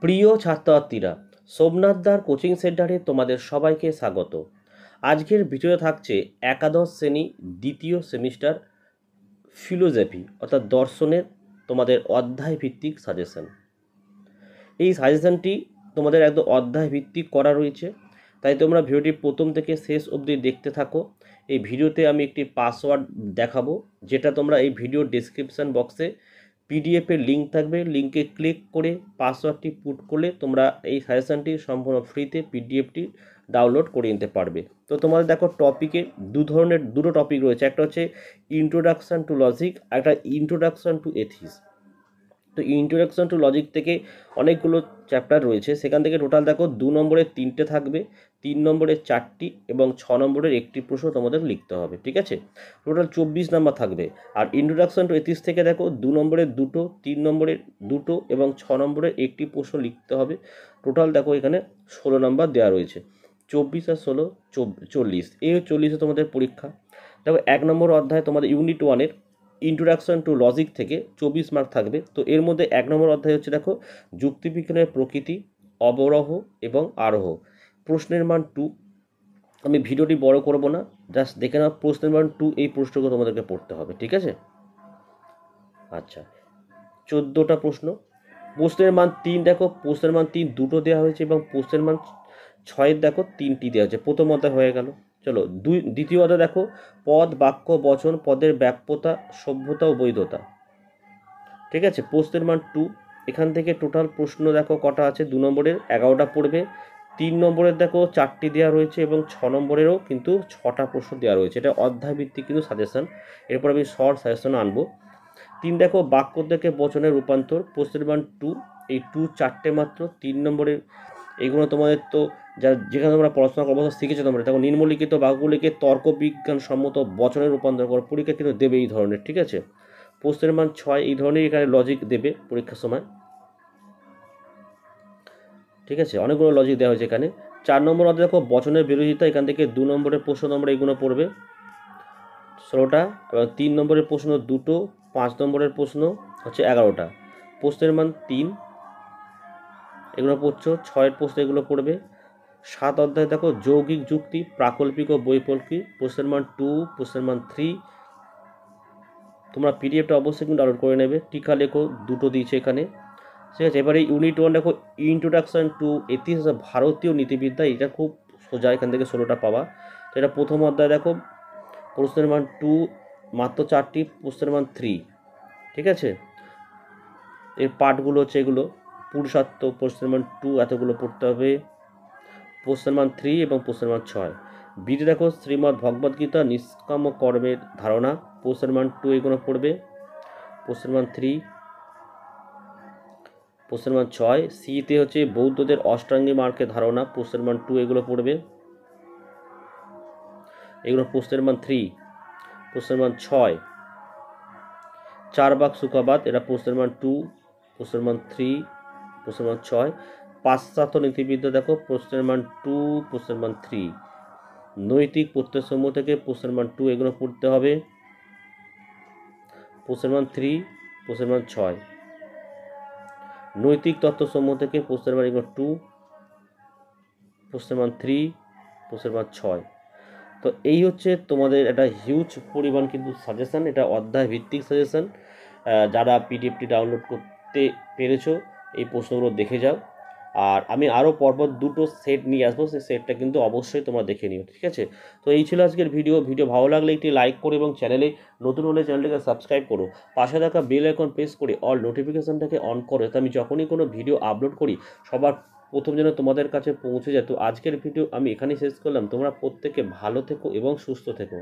প্রিয় ছাত্রছাত্রীরা, সোমনাথদার কোচিং সেন্টারে তোমাদের সবাইকে স্বাগত। আজকের ভিডিওতে থাকছে একাদশ শ্রেণী দ্বিতীয় সেমিস্টার ফিলোজফি অর্থাৎ দর্শনের তোমাদের অধ্যায় ভিত্তিক সাজেশন। এই সাজেশনটি তোমাদের একদম অধ্যায় ভিত্তিক করা রয়েছে, তাই তোমরা ভিডিওটি প্রথম থেকে শেষ অবধি দেখতে থাকো। এই ভিডিওতে আমি একটি পাসওয়ার্ড দেখাবো, যেটা তোমরা এই ভিডিও ডেসক্রিপশন বক্সে পিডিএফের লিঙ্ক থাকবে, লিঙ্কে ক্লিক করে পাসওয়ার্ডটি পুট করলে তোমরা এই সাজেশনটি সম্পূর্ণ ফ্রিতে পিডিএফটি ডাউনলোড করে নিতে পারবে। তো তোমাদের দেখো টপিকে দুটো টপিক রয়েছে, একটা হচ্ছে ইন্ট্রোডাকশান টু লজিক, একটা ইন্ট্রোডাকশান টু এথিক্স। তো ইন্ট্রোডাকশন টু লজিক থেকে অনেকগুলো চ্যাপ্টার রয়েছে, সেখান থেকে টোটাল দেখো 2 নম্বরের 3টে থাকবে, 3 নম্বরের 4টি এবং 6 নম্বরের একটি প্রশ্ন তোমাদের লিখতে হবে। ঠিক আছে, টোটাল 24 নাম্বার থাকবে। আর ইন্ট্রোডাকশন টু এথিক্স থেকে দেখো 2 নম্বরের 2টো, 3 নম্বরের 2টো এবং 6 নম্বরের একটি প্রশ্ন লিখতে হবে। টোটাল দেখো এখানে 16 নাম্বার দেওয়া রয়েছে। 24 আর 16 40, এই 40-এ তোমাদের পরীক্ষা। দেখো 1 নম্বর অধ্যায় তোমাদের ইউনিট 1-এর ইন্ট্রোডাকশন টু লজিক থেকে 24 মার্ক থাকবে। তো এর মধ্যে 1 নম্বর অধ্যায় হচ্ছে দেখো যুক্তিবিজ্ঞানের প্রকৃতি, অবরোহ এবং আরোহ। প্রশ্নের মান 2। আমি ভিডিওটি বড় করব না, জাস্ট দেখে নাও প্রশ্নের মান 2, এই প্রশ্নগুলো তোমাদেরকে পড়তে হবে। ঠিক আছে, আচ্ছা 14টা প্রশ্ন। প্রশ্নের মান 3 দেখো, প্রশ্নের মান 3 দুটো দেওয়া হয়েছে এবং প্রশ্নের মান 6 দেখো 3টি দেওয়া হয়েছে। প্রথম অধ্যায় হয়ে গেল। চলো দ্বিতীয় অধ্যায় দেখো পদ, বাক্য, বচন, পদের ব্যাপ্যতা, সভ্যতা ও বৈধতা। ঠিক আছে, প্রশ্নের মান 2। এখান থেকে টোটাল প্রশ্ন দেখো কটা আছে, 2 নম্বরের 11টা পড়বে, 3 নম্বরের দেখো 4টি দেওয়া রয়েছে এবং 6 নম্বরেরও কিন্তু 6টা প্রশ্ন দেওয়া রয়েছে। এটা অধ্যায় ভিত্তিক কিন্তু সাজেশন। এরপর আমি শর্ট সাজেশন আনবো। 3 দেখো বাক্য থেকে বচনের রূপান্তর, প্রশ্নের মান 2। এই 2 4টে মাত্র, 3 নম্বরের এইগুলো তোমাদের তো যেখানে তোমরা পড়াশোনা করবো শিখেছো তোমরা। দেখো নিম্নলিখিত বাক্যগুলিকে তর্ক বিজ্ঞান সম্মত বচনে রূপান্তর করো, পরীক্ষা কিন্তু দেবে এই ধরনের। ঠিক আছে, প্রশ্নের মান 6, এই ধরনের এখানে লজিক দেবে পরীক্ষার সময়। ঠিক আছে, অনেকগুলো লজিক দেওয়া হয়েছে এখানে। 4 নম্বর অধ্যায় দেখো বচনের বিরোধিতা, এখান থেকে 2 নম্বরের প্রশ্ন নম্বর এইগুলো পড়বে 16টা, এবং 3 নম্বরের প্রশ্ন 2টো, 5 নম্বরের প্রশ্ন হচ্ছে 11টা। প্রশ্নের মান 3, এগুলো পড়ছো। 6-এর প্রশ্ন এগুলো পড়বে। 7 অধ্যায় দেখো যৌগিক যুক্তি, প্রাকল্পিক ও বৈকল্পিক, প্রশ্নের মান 2, প্রশ্নের মান 3। তোমরা পিডিএফটা অবশ্যই কিন্তু ডাউনলোড করে নেবে। টিকা লেখো দুটো দিয়েছে এখানে। ঠিক আছে, এবারে ইউনিট 1 দেখো ইন্ট্রোডাকশন টু এথিক্স, ভারতীয় নীতিবিদ্যা। এটা খুব সোজা, এখান থেকে 16টা পাওয়া। তো এটা প্রথম অধ্যায় দেখো প্রশ্নের মান 2, মাত্র 4টি, প্রশ্নের মান 3। ঠিক আছে, এর পার্টগুলো হচ্ছে এগুলো পুরুষার্থ, প্রশ্নের মান 2 এতগুলো পড়তে হবে, প্রশ্নের মান 3 এবং প্রশ্নের মান 6। বিতে দেখো শ্রীমদ্ ভগবদ্গীতা নিষ্কাম কর্মের ধারণা, প্রশ্নের মান 2 এগুলো পড়বে, প্রশ্নের মান 3, প্রশ্নের মান 6। সিতে হচ্ছে বৌদ্ধদের অষ্টাঙ্গী মার্গের ধারণা, প্রশ্নের মান 2 এগুলো পড়বে, এগুলো প্রশ্নের মান 3, প্রশ্নের মান 6। চারবাক সুখাবাদ, এটা প্রশ্নের মান 2, প্রশ্নের মান 3, প্রশ্নের মান 6। পাশ্চাত্য নীতিবিদ্যা দেখো প্রশ্নের মান 2, প্রশ্নের মান 3। নৈতিক প্রত্যয়সমূহ থেকে প্রশ্নের মান 2 এগুলো পড়তে হবে, প্রশ্নের মান 3, প্রশ্নের মান 6। নৈতিক তত্ত্বসমূহ থেকে প্রশ্নের মান এগুলো 2, প্রশ্নের মান 3, প্রশ্নের মান 6। তো এই হচ্ছে তোমাদের একটা হিউজ পরিমাণ কিন্তু সাজেশান, এটা অধ্যায় ভিত্তিক সাজেশান। যারা পিডিএফটি ডাউনলোড করতে পেরেছো এই প্রশ্নগুলো দেখে যাও। আর আমি আরও পরপর 2টো সেট নিয়ে আসবো, সেই সেটটা কিন্তু অবশ্যই তোমরা দেখে নিও। ঠিক আছে, তো এই ছিল আজকের ভিডিও ভালো লাগলে একটি লাইক করো এবং চ্যানেলে নতুন হলে চ্যানেলটাকে সাবস্ক্রাইব করো, পাশে থাকা বেল আইকন প্রেস করে অল নোটিফিকেশানটাকে অন করো, তো আমি যখনই কোনো ভিডিও আপলোড করি সবার প্রথম যেন তোমাদের কাছে পৌঁছে যায়। তো আজকের ভিডিও আমি এখানেই শেষ করলাম। তোমরা প্রত্যেকে ভালো থেকো এবং সুস্থ থেকো।